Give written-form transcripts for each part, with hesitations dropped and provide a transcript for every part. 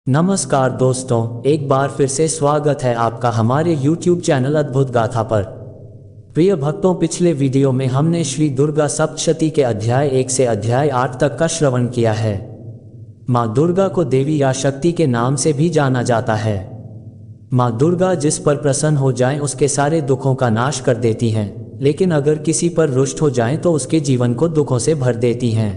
नमस्कार दोस्तों, एक बार फिर से स्वागत है आपका हमारे YouTube चैनल अद्भुत गाथा पर। प्रिय भक्तों, पिछले वीडियो में हमने श्री दुर्गा सप्तशती के अध्याय 1 से अध्याय 8 तक का श्रवण किया है। माँ दुर्गा को देवी या शक्ति के नाम से भी जाना जाता है। माँ दुर्गा जिस पर प्रसन्न हो जाएं उसके सारे दुखों का नाश कर देती हैं, लेकिन अगर किसी पर रुष्ट हो जाएं तो उसके जीवन को दुखों से भर देती हैं,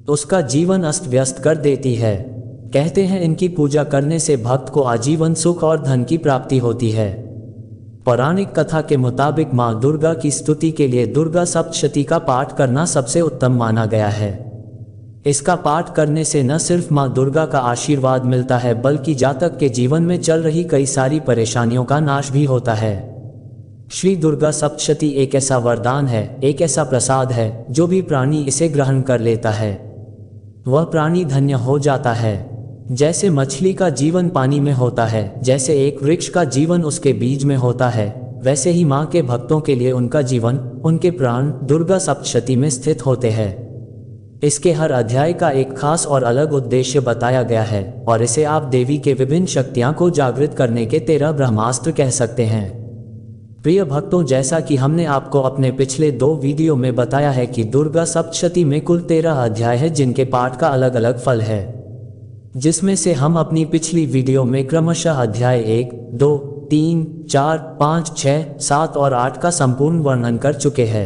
उसका जीवन अस्त व्यस्त कर देती है। कहते हैं इनकी पूजा करने से भक्त को आजीवन सुख और धन की प्राप्ति होती है। पौराणिक कथा के मुताबिक माँ दुर्गा की स्तुति के लिए दुर्गा सप्तशती का पाठ करना सबसे उत्तम माना गया है। इसका पाठ करने से न सिर्फ माँ दुर्गा का आशीर्वाद मिलता है, बल्कि जातक के जीवन में चल रही कई सारी परेशानियों का नाश भी होता है। श्री दुर्गा सप्तशती एक ऐसा वरदान है, एक ऐसा प्रसाद है, जो भी प्राणी इसे ग्रहण कर लेता है वह प्राणी धन्य हो जाता है। जैसे मछली का जीवन पानी में होता है, जैसे एक वृक्ष का जीवन उसके बीज में होता है, वैसे ही माँ के भक्तों के लिए उनका जीवन, उनके प्राण दुर्गा सप्तशती में स्थित होते हैं। इसके हर अध्याय का एक खास और अलग उद्देश्य बताया गया है और इसे आप देवी के विभिन्न शक्तियां को जागृत करने के 13 ब्रह्मास्त्र कह सकते हैं। प्रिय भक्तों, जैसा कि हमने आपको अपने पिछले 2 वीडियो में बताया है कि दुर्गा सप्तशती में कुल 13 अध्याय है, जिनके पाठ का अलग अलग फल है, जिसमें से हम अपनी पिछली वीडियो में क्रमशः अध्याय 1, 2, 3, 4, 5, 6, 7 और 8 का संपूर्ण वर्णन कर चुके हैं।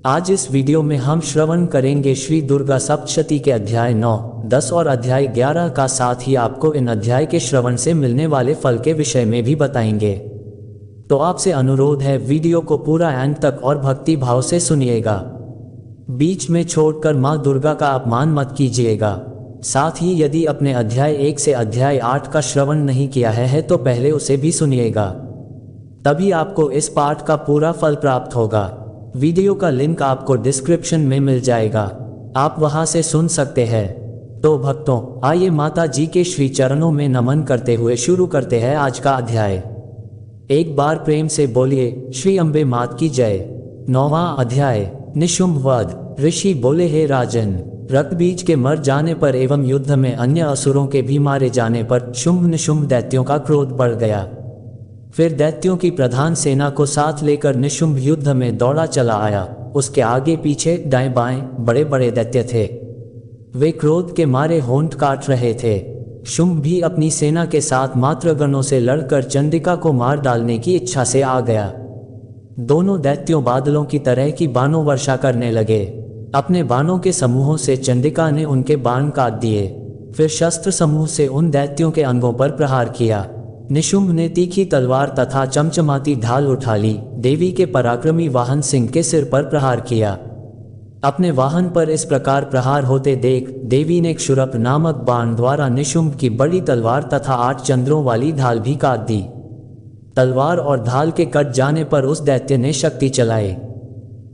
आज इस वीडियो में हम श्रवण करेंगे श्री दुर्गा सप्तशती के अध्याय 9, 10 और अध्याय 11 का। साथ ही आपको इन अध्याय के श्रवण से मिलने वाले फल के विषय में भी बताएंगे। तो आपसे अनुरोध है, वीडियो को पूरा अंत तक और भक्ति भाव से सुनिएगा। बीच में छोड़कर माँ दुर्गा का अपमान मत कीजिएगा। साथ ही यदि अपने अध्याय 1 से अध्याय 8 का श्रवण नहीं किया है तो पहले उसे भी सुनिएगा, तभी आपको इस पाठ का पूरा फल प्राप्त होगा। वीडियो का लिंक आपको डिस्क्रिप्शन में मिल जाएगा, आप वहां से सुन सकते हैं। तो भक्तों, आइए माता जी के श्री चरणों में नमन करते हुए शुरू करते हैं आज का अध्याय। एक बार प्रेम से बोलिए श्री अम्बे मात की जय। 9वां अध्याय, निशुंभ वध। ऋषि बोले, हे राजन, रक्तबीज के मर जाने पर एवं युद्ध में अन्य असुरों के भी मारे जाने पर शुंभ निशुंभ दैत्यों का क्रोध बढ़ गया। फिर दैत्यों की प्रधान सेना को साथ लेकर निशुंभ युद्ध में दौड़ा चला आया। उसके आगे पीछे दाएं बाएं बड़े बड़े दैत्य थे, वे क्रोध के मारे होंठ काट रहे थे। शुंभ भी अपनी सेना के साथ मातृगणों से लड़कर चंडिका को मार डालने की इच्छा से आ गया। दोनों दैत्यों बादलों की तरह की बाणों वर्षा करने लगे। अपने बाणों के समूहों से चंडिका ने उनके बाण काट दिए, फिर शस्त्र समूह से उन दैत्यों के अंगों पर प्रहार किया। निशुंभ ने तीखी तलवार तथा चमचमाती ढाल उठा ली, देवी के पराक्रमी वाहन सिंह के सिर पर प्रहार किया। अपने वाहन पर इस प्रकार प्रहार होते देख देवी ने क्षुरप नामक बाण द्वारा निशुंभ की बड़ी तलवार तथा 8 चंद्रों वाली ढाल भी काट दी। तलवार और ढाल के कट जाने पर उस दैत्य ने शक्ति चलाई।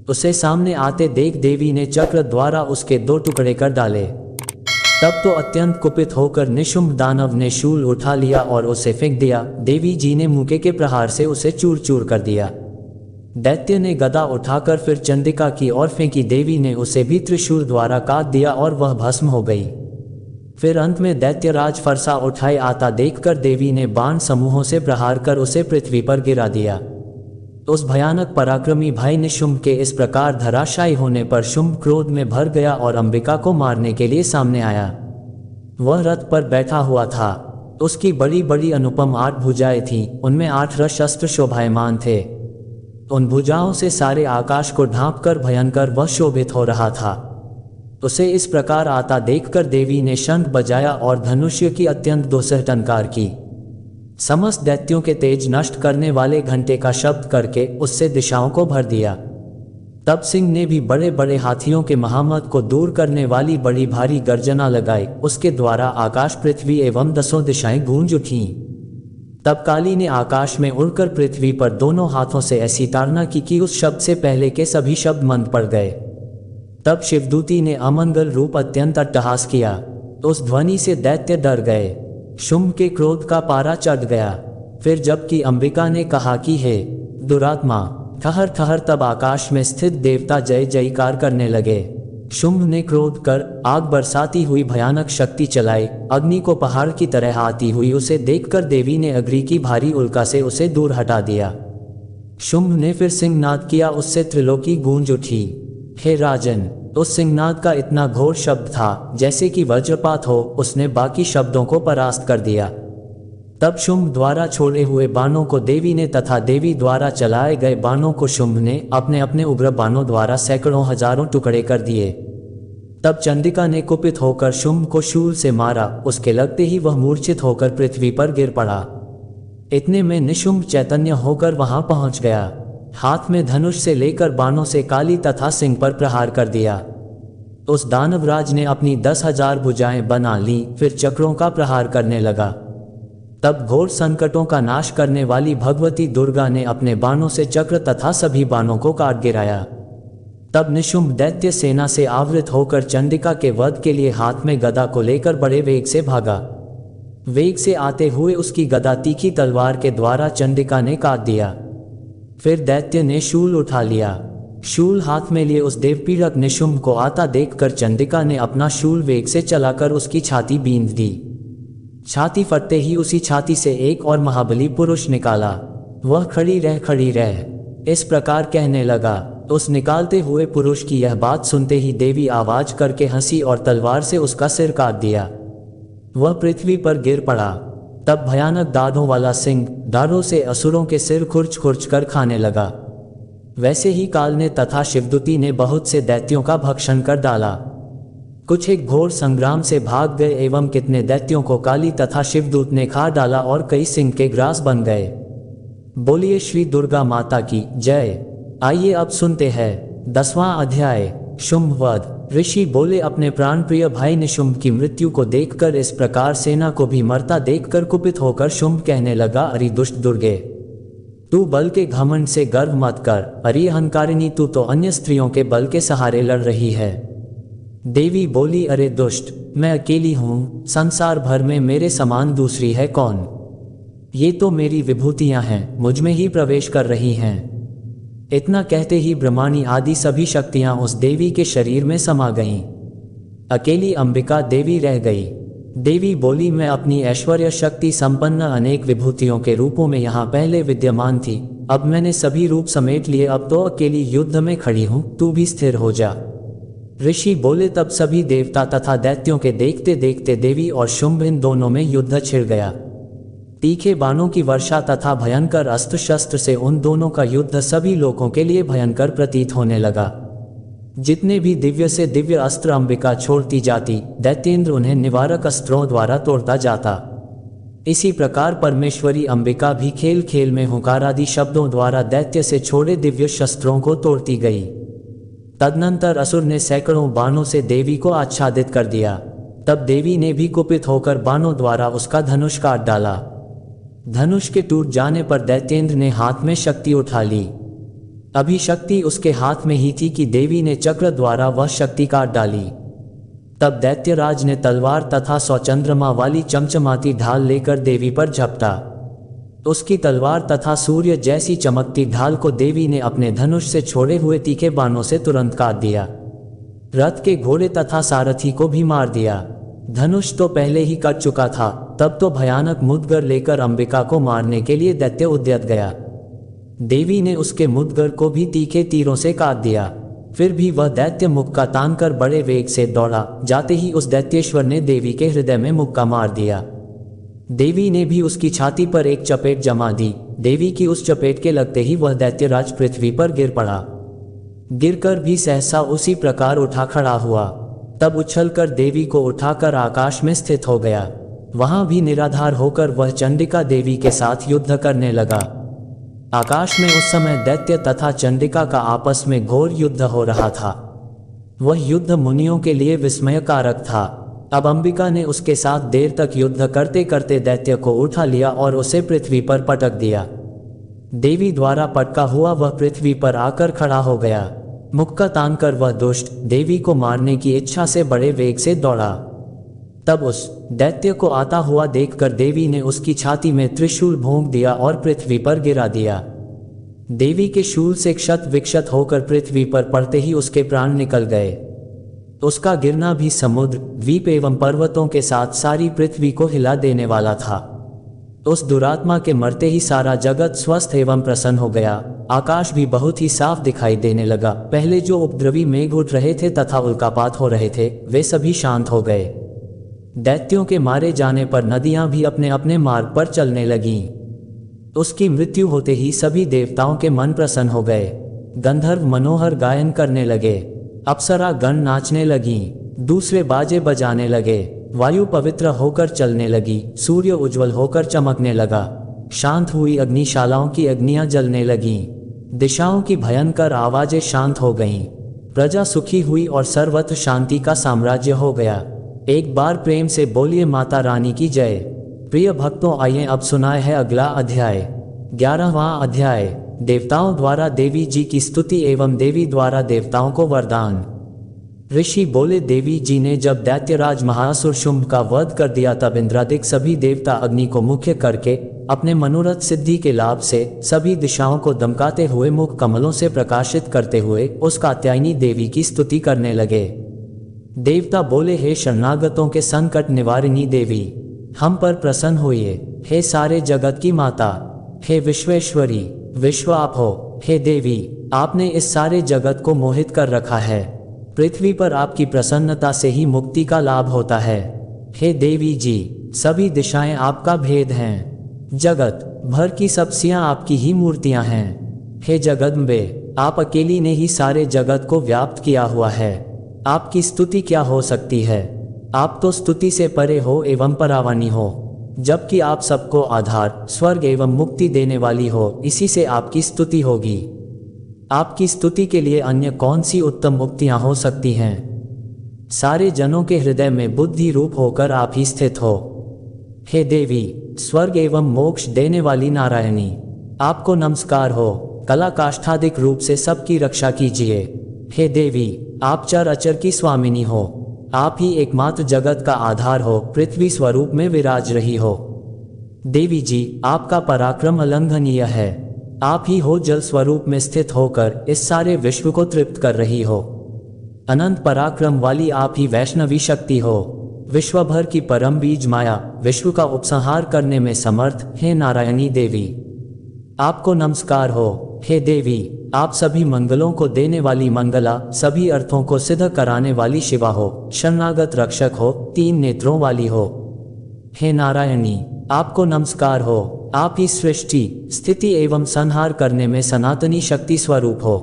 उसे सामने आते देख देवी ने चक्र द्वारा उसके 2 टुकड़े कर डाले। तब तो अत्यंत कुपित होकर निशुंभ दानव ने शूल उठा लिया और उसे फेंक दिया। देवी जी ने मुके के प्रहार से उसे चूर चूर कर दिया। दैत्य ने गदा उठाकर फिर चंडिका की ओर फेंकी। देवी ने उसे भी त्रिशूल द्वारा काट दिया और वह भस्म हो गई। फिर अंत में दैत्यराज फरसा उठाए आता देखकर देवी ने बाण समूहों से प्रहार कर उसे पृथ्वी पर गिरा दिया। उस भयानक पराक्रमी भाई निशुंभ के इस प्रकार धराशायी होने पर शुंभ क्रोध में भर गया और अंबिका को मारने के लिए सामने आया। वह रथ पर बैठा हुआ था, उसकी बड़ी बड़ी अनुपम 8 भुजाएं थीं, उनमें 8 शस्त्र शोभायमान थे। उन भुजाओं से सारे आकाश को ढांपकर भयंकर वह शोभित हो रहा था। उसे इस प्रकार आता देखकर देवी ने शंख बजाया और धनुष्य की अत्यंत दोसह टंकार की। समस्त दैत्यों के तेज नष्ट करने वाले घंटे का शब्द करके उससे दिशाओं को भर दिया। तब सिंह ने भी बड़े बड़े हाथियों के महामत को दूर करने वाली बड़ी भारी गर्जना लगाई। उसके द्वारा आकाश, पृथ्वी एवं 10 दिशाएं गूंज उठीं। तब काली ने आकाश में उड़कर पृथ्वी पर दोनों हाथों से ऐसी ताड़ना की कि उस शब्द से पहले के सभी शब्द मंद पड़ गए। तब शिवदूती ने अमंगल रूप अत्यंत अट्टहास किया। उस ध्वनि से दैत्य डर गए। शुंभ के क्रोध का पारा चढ़ गया। फिर जबकि अंबिका ने कहा कि हे दुरात्मा, ठहर ठहर, तब आकाश में स्थित देवता जय जयकार करने लगे। शुंभ ने क्रोध कर आग बरसाती हुई भयानक शक्ति चलाई। अग्नि को पहाड़ की तरह आती हुई उसे देखकर देवी ने अग्नि की भारी उल्का से उसे दूर हटा दिया। शुंभ ने फिर सिंहनाद किया, उससे त्रिलोकी गूंज उठी। हे राजन, उस सिंहनाद का इतना घोर शब्द था जैसे कि वज्रपात हो, उसने बाकी शब्दों को परास्त कर दिया। तब शुंभ द्वारा छोड़े हुए बाणों को देवी ने तथा देवी द्वारा चलाए गए बाणों को शुंभ ने अपने अपने उग्र बाणों द्वारा सैकड़ों हजारों टुकड़े कर दिए। तब चंडिका ने कुपित होकर शुंभ को शूल से मारा, उसके लगते ही वह मूर्छित होकर पृथ्वी पर गिर पड़ा। इतने में निशुंभ चैतन्य होकर वहां पहुंच गया। हाथ में धनुष से लेकर बाणों से काली तथा सिंह पर प्रहार कर दिया। उस दानवराज ने अपनी 10,000 भुजाएं बना ली, फिर चक्रों का प्रहार करने लगा। तब घोर संकटों का नाश करने वाली भगवती दुर्गा ने अपने बाणों से चक्र तथा सभी बाणों को काट गिराया। तब निशुंभ दैत्य सेना से आवृत होकर चंडिका के वध के लिए हाथ में गदा को लेकर बड़े वेग से भागा। वेग से आते हुए उसकी गदा तीखी तलवार के द्वारा चंडिका ने काट दिया। फिर दैत्य ने शूल उठा लिया। शूल हाथ में लिए उस देवपीड़क निशुंभ को आता देखकर चंडिका ने अपना शूल वेग से चलाकर उसकी छाती बींध दी। छाती फटते ही उसी छाती से एक और महाबली पुरुष निकाला। वह खड़ी रह इस प्रकार कहने लगा। उस निकालते हुए पुरुष की यह बात सुनते ही देवी आवाज करके हंसी और तलवार से उसका सिर काट दिया। वह पृथ्वी पर गिर पड़ा। तब भयानक दांतों वाला सिंह दाढ़ों से असुरों के सिर खुर्च खुर्च कर खाने लगा। वैसे ही काल ने तथा शिवदूती ने बहुत से दैत्यों का भक्षण कर डाला। कुछ एक घोर संग्राम से भाग गए एवं कितने दैत्यों को काली तथा शिवदूत ने खा डाला और कई सिंह के ग्रास बन गए। बोलिए श्री दुर्गा माता की जय। आइए अब सुनते हैं 10वां अध्याय, शुंभ वध। ऋषि बोले, अपने प्राण प्रिय भाई निशुंभ की मृत्यु को देखकर इस प्रकार सेना को भी मरता देखकर कुपित होकर शुंभ कहने लगा, अरे दुष्ट दुर्गे, तू बल के घमंड से गर्व मत कर। अरे अहंकारिणी, तू तो अन्य स्त्रियों के बल के सहारे लड़ रही है। देवी बोली, अरे दुष्ट, मैं अकेली हूँ, संसार भर में मेरे समान दूसरी है कौन। ये तो मेरी विभूतियाँ हैं, मुझ में ही प्रवेश कर रही हैं। इतना कहते ही ब्रह्माणी आदि सभी शक्तियाँ उस देवी के शरीर में समा गईं। अकेली अंबिका देवी रह गई। देवी बोली, मैं अपनी ऐश्वर्य शक्ति संपन्न अनेक विभूतियों के रूपों में यहाँ पहले विद्यमान थी, अब मैंने सभी रूप समेट लिए, अब तो अकेली युद्ध में खड़ी हूँ, तू भी स्थिर हो जा। ऋषि बोले, तब सभी देवता तथा दैत्यों के देखते देखते देवी और शुंभ इन दोनों में युद्ध छिड़ गया। तीखे बाणों की वर्षा तथा भयंकर अस्त्र शस्त्र से उन दोनों का युद्ध सभी लोगों के लिए भयंकर प्रतीत होने लगा। जितने भी दिव्य से दिव्य अस्त्र अंबिका छोड़ती जाती, दैत्येंद्र उन्हें निवारक अस्त्रों द्वारा तोड़ता जाता। इसी प्रकार परमेश्वरी अंबिका भी खेल खेल में हुंकार आदि शब्दों द्वारा दैत्य से छोड़े दिव्य शस्त्रों को तोड़ती गई। तदनंतर असुर ने सैकड़ों बाणों से देवी को आच्छादित कर दिया। तब देवी ने भी कुपित होकर बाणों द्वारा उसका धनुष काट डाला। धनुष के टूट जाने पर दैत्येंद्र ने हाथ में शक्ति उठा ली। अभी शक्ति उसके हाथ में ही थी कि देवी ने चक्र द्वारा वह शक्ति काट डाली। तब दैत्यराज ने तलवार तथा 100 चंद्रमा वाली चमचमाती ढाल लेकर देवी पर झपटा। उसकी तलवार तथा सूर्य जैसी चमकती ढाल को देवी ने अपने धनुष से छोड़े हुए तीखे बाणों से तुरंत काट दिया। रथ के घोड़े तथा सारथी को भी मार दिया। धनुष तो पहले ही कट चुका था। तब तो भयानक मुद्गर लेकर अंबिका को मारने के लिए दैत्य उद्यत गया। देवी ने उसके मुद्गर को भी तीखे तीरों से काट दिया। फिर भी वह दैत्य मुक्का तानकर बड़े वेग से दौड़ा। जाते ही उस दैत्येश्वर ने देवी के हृदय में मुक्का मार दिया। देवी ने भी उसकी छाती पर एक चपेट जमा दी। देवी की उस चपेट के लगते ही वह दैत्यराज पृथ्वी पर गिर पड़ा। गिरकर भी सहसा उसी प्रकार उठा खड़ा हुआ। तब उछलकर देवी को उठाकर आकाश में स्थित हो गया। वहां भी निराधार होकर वह चंडिका देवी के साथ युद्ध करने लगा। आकाश में उस समय दैत्य तथा चंडिका का आपस में घोर युद्ध हो रहा था। वह युद्ध मुनियों के लिए विस्मयकारक था। अब अंबिका ने उसके साथ देर तक युद्ध करते करते दैत्य को उठा लिया और उसे पृथ्वी पर पटक दिया। देवी द्वारा पटका हुआ वह पृथ्वी पर आकर खड़ा हो गया। मुक्का तानकर वह दुष्ट देवी को मारने की इच्छा से बड़े वेग से दौड़ा। तब उस दैत्य को आता हुआ देखकर देवी ने उसकी छाती में त्रिशूल भोंक दिया और पृथ्वी पर गिरा दिया। देवी के शूल से क्षत विक्षत होकर पृथ्वी पर पड़ते ही उसके प्राण निकल गए। उसका गिरना भी समुद्र, द्वीप एवं पर्वतों के साथ सारी पृथ्वी को हिला देने वाला था। उस दुरात्मा के मरते ही सारा जगत स्वस्थ एवं प्रसन्न हो गया। आकाश भी बहुत ही साफ दिखाई देने लगा। पहले जो उपद्रवी मेघ उठ रहे थे तथा उल्कापात हो रहे थे, वे सभी शांत हो गए। दैत्यों के मारे जाने पर नदियां भी अपने अपने मार्ग पर चलने लगीं। उसकी मृत्यु होते ही सभी देवताओं के मन प्रसन्न हो गए। गंधर्व मनोहर गायन करने लगे, अप्सरा गण नाचने लगीं, दूसरे बाजे बजाने लगे, वायु पवित्र होकर चलने लगी, सूर्य उज्जवल होकर चमकने लगा, शांत हुई अग्निशालाओं की अग्नियां जलने लगीं, दिशाओं की भयंकर आवाजें शांत हो गईं, प्रजा सुखी हुई और सर्वत्र शांति का साम्राज्य हो गया। एक बार प्रेम से बोलिए माता रानी की जय। प्रिय भक्तों, आइए अब सुनाए है अगला अध्याय। 11वां अध्याय, देवताओं द्वारा देवी जी की स्तुति एवं देवी द्वारा देवताओं को वरदान। ऋषि बोले, देवी जी ने जब दैत्यराज महासुर शुंभ का वध कर दिया तब इंद्रादिक सभी देवता अग्नि को मुख्य करके अपने मनोरथ सिद्धि के लाभ से सभी दिशाओं को दमकाते हुए मुख कमलों से प्रकाशित करते हुए उस कात्यायनी देवी की स्तुति करने लगे। देवता बोले, हे शरणागतों के संकट निवारिणी देवी, हम पर प्रसन्न होइए। हे सारे जगत की माता, हे विश्वेश्वरी, विश्व आप हो। हे देवी, आपने इस सारे जगत को मोहित कर रखा है। पृथ्वी पर आपकी प्रसन्नता से ही मुक्ति का लाभ होता है। हे देवी जी, सभी दिशाएं आपका भेद हैं। जगत भर की सब्जियां आपकी ही मूर्तियां हैं। हे जगदम्बे, आप अकेली ने ही सारे जगत को व्याप्त किया हुआ है। आपकी स्तुति क्या हो सकती है? आप तो स्तुति से परे हो एवं परावानी हो, जबकि आप सबको आधार, स्वर्ग एवं मुक्ति देने वाली हो। इसी से आपकी स्तुति होगी। आपकी स्तुति के लिए अन्य कौन सी उत्तम मुक्तियां हो सकती हैं? सारे जनों के हृदय में बुद्धि रूप होकर आप ही स्थित हो। हे देवी, स्वर्ग एवं मोक्ष देने वाली नारायणी, आपको नमस्कार हो। कला काष्ठादिक रूप से सबकी रक्षा कीजिए। हे देवी, आप चर अचर की स्वामिनी हो। आप ही एकमात्र जगत का आधार हो, पृथ्वी स्वरूप में विराज रही हो। देवी जी, आपका पराक्रम अलंघनीय है। आप ही हो जल स्वरूप में स्थित होकर इस सारे विश्व को तृप्त कर रही हो। अनंत पराक्रम वाली आप ही वैष्णवी शक्ति हो। विश्व भर की परम बीज माया विश्व का उपसंहार करने में समर्थ हे नारायणी देवी, आपको नमस्कार हो। हे देवी, आप सभी मंगलों को देने वाली मंगला, सभी अर्थों को सिद्ध कराने वाली शिवा हो। शरणागत रक्षक हो, 3 नेत्रों वाली हो। हे नारायणी, आपको नमस्कार हो। आप ही सृष्टि, स्थिति एवं संहार करने में सनातनी शक्ति स्वरूप हो।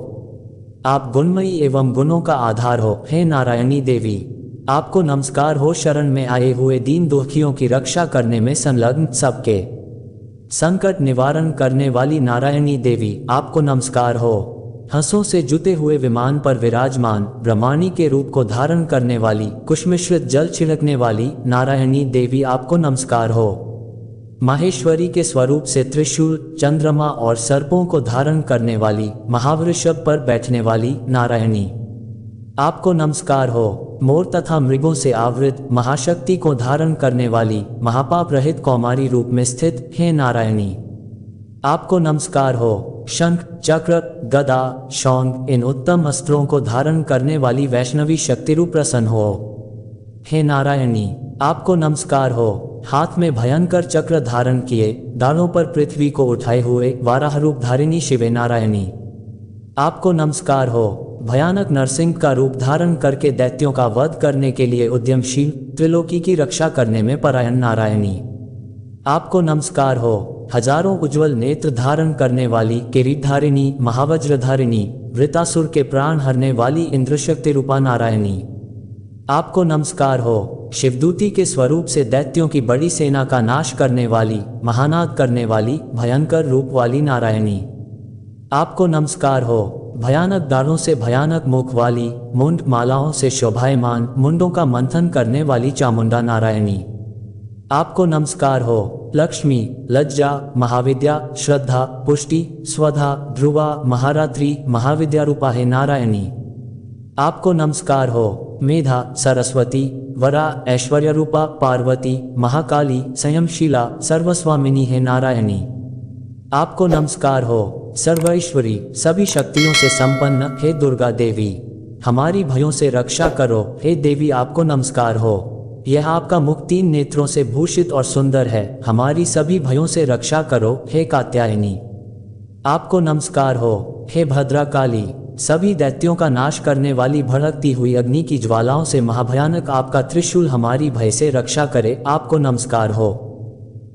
आप गुणमयी एवं गुणों का आधार हो। हे नारायणी देवी, आपको नमस्कार हो। शरण में आए हुए दीन दुखियों की रक्षा करने में संलग्न सबके संकट निवारण करने वाली नारायणी देवी, आपको नमस्कार हो। हंसों से जुते हुए विमान पर विराजमान ब्रह्माणी के रूप को धारण करने वाली, कुशमिश्रित जल छिड़कने वाली नारायणी देवी, आपको नमस्कार हो। माहेश्वरी के स्वरूप से त्रिशूल, चंद्रमा और सर्पों को धारण करने वाली, महावृषभ पर बैठने वाली नारायणी, आपको नमस्कार हो। मोर तथा मृगों से आवृत महाशक्ति को धारण करने वाली, महापाप रहित कौमारी रूप में स्थित हे नारायणी, आपको नमस्कार हो। शंख, चक्र, गदा, शौंग इन उत्तम अस्त्रों को धारण करने वाली वैष्णवी शक्ति रूप प्रसन्न हो। हे नारायणी, आपको नमस्कार हो। हाथ में भयंकर चक्र धारण किए, दाढ़ों पर पृथ्वी को उठाए हुए वाराह रूप धारिणी शिवे नारायणी, आपको नमस्कार हो। भयानक नरसिंह का रूप धारण करके दैत्यों का वध करने के लिए उद्यमशील, त्रिलोकी की रक्षा करने में परायण नारायणी, आपको नमस्कार हो। हजारों उज्जवल नेत्र धारण करने वाली किरीटधारिणी, महावज्रधारिणी, वृतासुर के प्राण हरने वाली इंद्रशक्ति रूपा नारायणी, आपको नमस्कार हो। शिवदूती के स्वरूप से दैत्यों की बड़ी सेना का नाश करने वाली, महानाद करने वाली, भयंकर रूप वाली नारायणी, आपको नमस्कार हो। भयानक दाढ़ों से भयानक मुख वाली, मुंड मालाओं से शोभायमान, मुंडों का मंथन करने वाली चामुंडा नारायणी, आपको नमस्कार हो। लक्ष्मी, लज्जा, महाविद्या, श्रद्धा, पुष्टि, स्वधा, ध्रुवा, महारात्रि, महाविद्या रूपा है नारायणी, आपको नमस्कार हो। मेधा, सरस्वती, वरा, ऐश्वर्य रूपा पार्वती, महाकाली, संयमशीला, सर्वस्वामिनी है नारायणी, आपको नमस्कार हो। सर्वैश्वरी, सभी शक्तियों से संपन्न हे दुर्गा देवी, हमारी भयों से रक्षा करो। हे देवी, आपको नमस्कार हो। यह आपका मुख 3 नेत्रों से भूषित और सुंदर है। हमारी सभी भयों से रक्षा करो। हे कात्यायनी, आपको नमस्कार हो। हे भद्रकाली, सभी दैत्यों का नाश करने वाली भड़कती हुई अग्नि की ज्वालाओं से महाभयानक आपका त्रिशूल हमारी भय से रक्षा करे। आपको नमस्कार हो।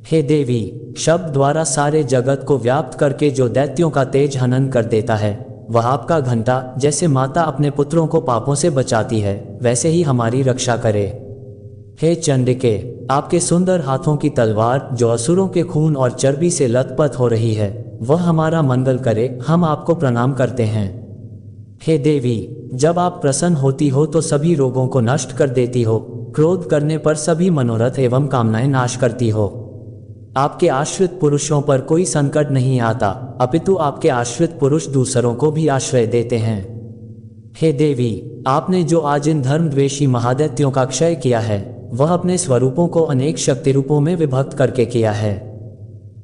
हे देवी, शब्द द्वारा सारे जगत को व्याप्त करके जो दैत्यों का तेज हनन कर देता है, वह आपका घंटा जैसे माता अपने पुत्रों को पापों से बचाती है, वैसे ही हमारी रक्षा करे। हे चंडिके, आपके सुंदर हाथों की तलवार जो असुरों के खून और चर्बी से लथपथ हो रही है, वह हमारा मंगल करे। हम आपको प्रणाम करते हैं। हे देवी, जब आप प्रसन्न होती हो तो सभी रोगों को नष्ट कर देती हो। क्रोध करने पर सभी मनोरथ एवं कामनाएं नाश करती हो। आपके आश्रित पुरुषों पर कोई संकट नहीं आता, अपितु आपके आश्रित पुरुष दूसरों को भी आश्रय देते हैं। हे देवी, आपने जो आज इन धर्मद्वेषी महादैत्यों का क्षय किया है, वह अपने स्वरूपों को अनेक शक्ति रूपों में विभक्त करके किया है।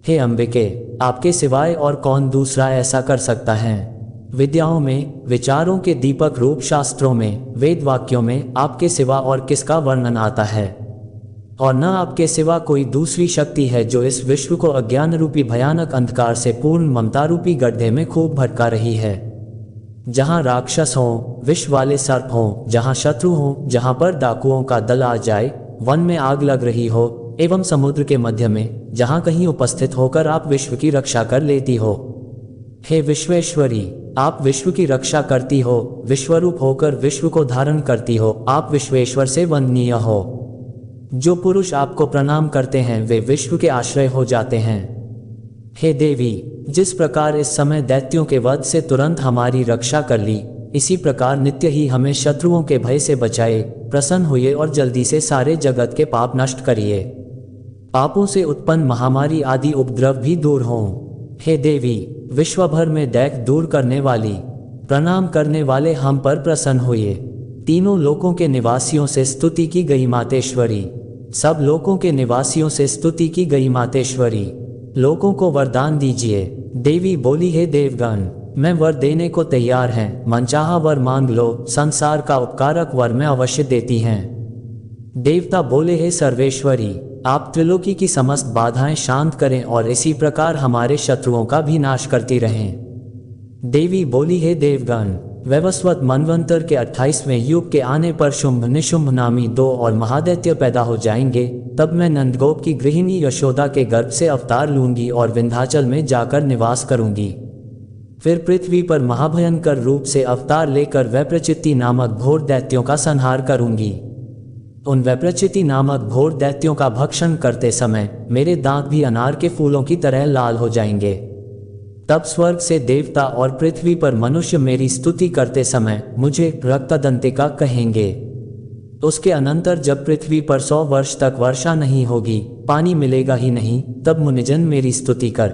हे अंबिके, आपके सिवाय और कौन दूसरा ऐसा कर सकता है। विद्याओं में, विचारों के दीपक रूप शास्त्रों में, वेद वाक्यों में आपके सिवा और किसका वर्णन आता है। और न आपके सिवा कोई दूसरी शक्ति है जो इस विश्व को अज्ञान रूपी भयानक अंधकार से पूर्ण ममता रूपी गड्ढे में खूब भटका रही है। जहाँ राक्षस हों, विष वाले सर्प हों, जहाँ शत्रु हों, जहाँ पर डाकुओं का दल आ जाए, वन में आग लग रही हो एवं समुद्र के मध्य में जहाँ कहीं उपस्थित होकर आप विश्व की रक्षा कर लेती हो। हे विश्वेश्वरी, आप विश्व की रक्षा करती हो, विश्वरूप होकर विश्व को धारण करती हो। आप विश्वेश्वर से वंदनीय हो। जो पुरुष आपको प्रणाम करते हैं वे विश्व के आश्रय हो जाते हैं। हे देवी, जिस प्रकार इस समय दैत्यों के वध से तुरंत हमारी रक्षा कर ली, इसी प्रकार नित्य ही हमें शत्रुओं के भय से बचाए। प्रसन्न हुए और जल्दी से सारे जगत के पाप नष्ट करिए। पापों से उत्पन्न महामारी आदि उपद्रव भी दूर हों। हे देवी, विश्व भर में दैत्य दूर करने वाली, प्रणाम करने वाले हम पर प्रसन्न हुए। तीनों लोकों के निवासियों से स्तुति की गई मातेश्वरी, सब लोकों के निवासियों से स्तुति की गई मातेश्वरी, लोगों को वरदान दीजिए। देवी बोली, हे देवगण, मैं वर देने को तैयार हैं, मनचाहा वर मांग लो, संसार का उपकारक वर मैं अवश्य देती हैं। देवता बोले, हे सर्वेश्वरी, आप त्रिलोकी की समस्त बाधाएं शांत करें और इसी प्रकार हमारे शत्रुओं का भी नाश करती रहें। देवी बोली, हे देवगण, वैवस्वत मनवंतर के 28वें युग के आने पर शुंभ निशुंभ नामी 2 और महादैत्य पैदा हो जाएंगे। तब मैं नंदगोप की गृहिणी यशोदा के गर्भ से अवतार लूंगी और विंध्याचल में जाकर निवास करूंगी। फिर पृथ्वी पर महाभयंकर रूप से अवतार लेकर वैप्रचित्ति नामक घोर दैत्यों का संहार करूंगी। उन वैप्रचित्ति नामक घोर दैत्यों का भक्षण करते समय मेरे दांत भी अनार के फूलों की तरह लाल हो जाएंगे। तब स्वर्ग से देवता और पृथ्वी पर मनुष्य मेरी स्तुति करते समय मुझे रक्तदंतिका कहेंगे। उसके अनंतर जब पृथ्वी पर 100 वर्ष तक वर्षा नहीं होगी, पानी मिलेगा ही नहीं, तब मुनिजन मेरी स्तुति कर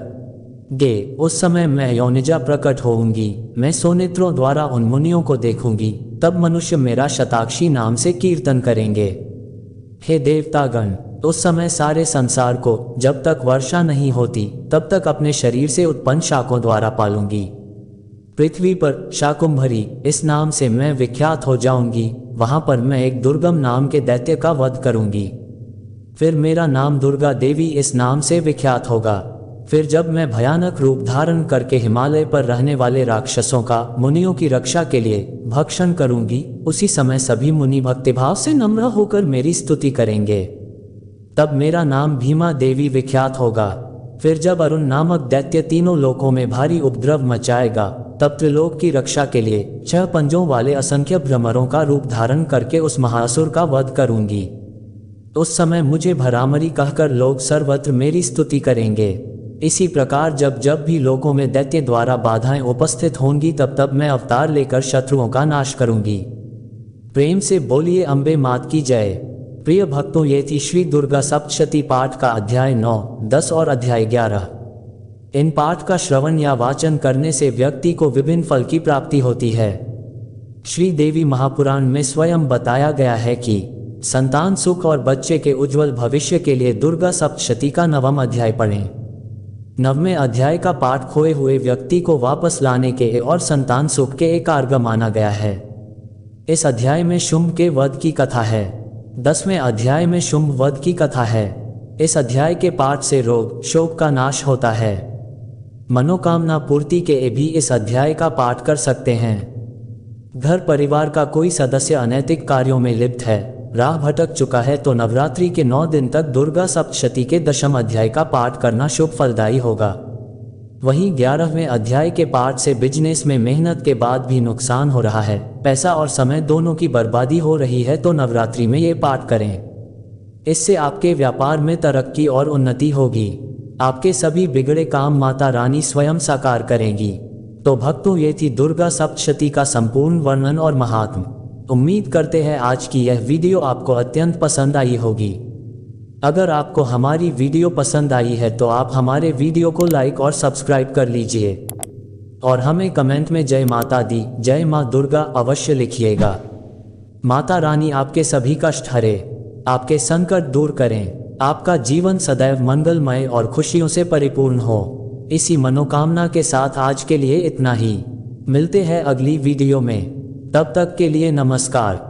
गे। उस समय मैं योनिजा प्रकट होऊंगी, मैं सोनेत्रों द्वारा उन मुनियों को देखूंगी। तब मनुष्य मेरा शताक्षी नाम से कीर्तन करेंगे। हे देवतागण, उस समय सारे संसार को जब तक वर्षा नहीं होती तब तक अपने शरीर से उत्पन्न शाकों द्वारा पालूंगी। पृथ्वी पर शाकुंभरी इस नाम से मैं विख्यात हो जाऊंगी। वहां पर मैं एक दुर्गम नाम के दैत्य का वध करूंगी। फिर मेरा नाम दुर्गा देवी इस नाम से विख्यात होगा। फिर जब मैं भयानक रूप धारण करके हिमालय पर रहने वाले राक्षसों का मुनियों की रक्षा के लिए भक्षण करूंगी, उसी समय सभी मुनि भक्तिभाव से नम्र होकर मेरी स्तुति करेंगे। तब मेरा नाम भीमा देवी विख्यात होगा। फिर जब अरुण नामक दैत्य तीनों लोकों में भारी उपद्रव मचाएगा, तब त्रिलोक की रक्षा के लिए 6 पंजों वाले असंख्य भ्रमरों का रूप धारण करके उस महासुर का वध करूंगी। उस समय मुझे भरामरी कहकर लोग सर्वत्र मेरी स्तुति करेंगे। इसी प्रकार जब जब भी लोगों में दैत्य द्वारा बाधाएं उपस्थित होंगी, तब तब मैं अवतार लेकर शत्रुओं का नाश करूंगी। प्रेम से बोलिए अम्बे मात की जय। प्रिय भक्तों, ये थी श्री दुर्गा सप्तशती पाठ का अध्याय 9, 10 और अध्याय 11। इन पाठ का श्रवण या वाचन करने से व्यक्ति को विभिन्न फल की प्राप्ति होती है। श्री देवी महापुराण में स्वयं बताया गया है कि संतान सुख और बच्चे के उज्जवल भविष्य के लिए दुर्गा सप्तशती का 9वां अध्याय पढ़ें। 9वें अध्याय का पाठ खोए हुए व्यक्ति को वापस लाने के और संतान सुख के एक मार्ग माना गया है। इस अध्याय में शुंभ के वध की कथा है। 10वें अध्याय में शुंभ वध की कथा है। इस अध्याय के पाठ से रोग शोक का नाश होता है। मनोकामना पूर्ति के भी इस अध्याय का पाठ कर सकते हैं। घर परिवार का कोई सदस्य अनैतिक कार्यों में लिप्त है, राह भटक चुका है तो नवरात्रि के 9 दिन तक दुर्गा सप्तशती के 10वें अध्याय का पाठ करना शुभ फलदायी होगा। वहीं 11वें अध्याय के पाठ से बिजनेस में मेहनत के बाद भी नुकसान हो रहा है, पैसा और समय दोनों की बर्बादी हो रही है तो नवरात्रि में ये पाठ करें। इससे आपके व्यापार में तरक्की और उन्नति होगी। आपके सभी बिगड़े काम माता रानी स्वयं साकार करेंगी। तो भक्तों, ये थी दुर्गा सप्तशती का संपूर्ण वर्णन और महात्म। उम्मीद करते हैं आज की यह वीडियो आपको अत्यंत पसंद आई होगी। अगर आपको हमारी वीडियो पसंद आई है तो आप हमारे वीडियो को लाइक और सब्सक्राइब कर लीजिए और हमें कमेंट में जय माता दी, जय माँ दुर्गा अवश्य लिखिएगा। माता रानी आपके सभी कष्ट हरे, आपके संकट दूर करें, आपका जीवन सदैव मंगलमय और खुशियों से परिपूर्ण हो। इसी मनोकामना के साथ आज के लिए इतना ही। मिलते हैं अगली वीडियो में, तब तक के लिए नमस्कार।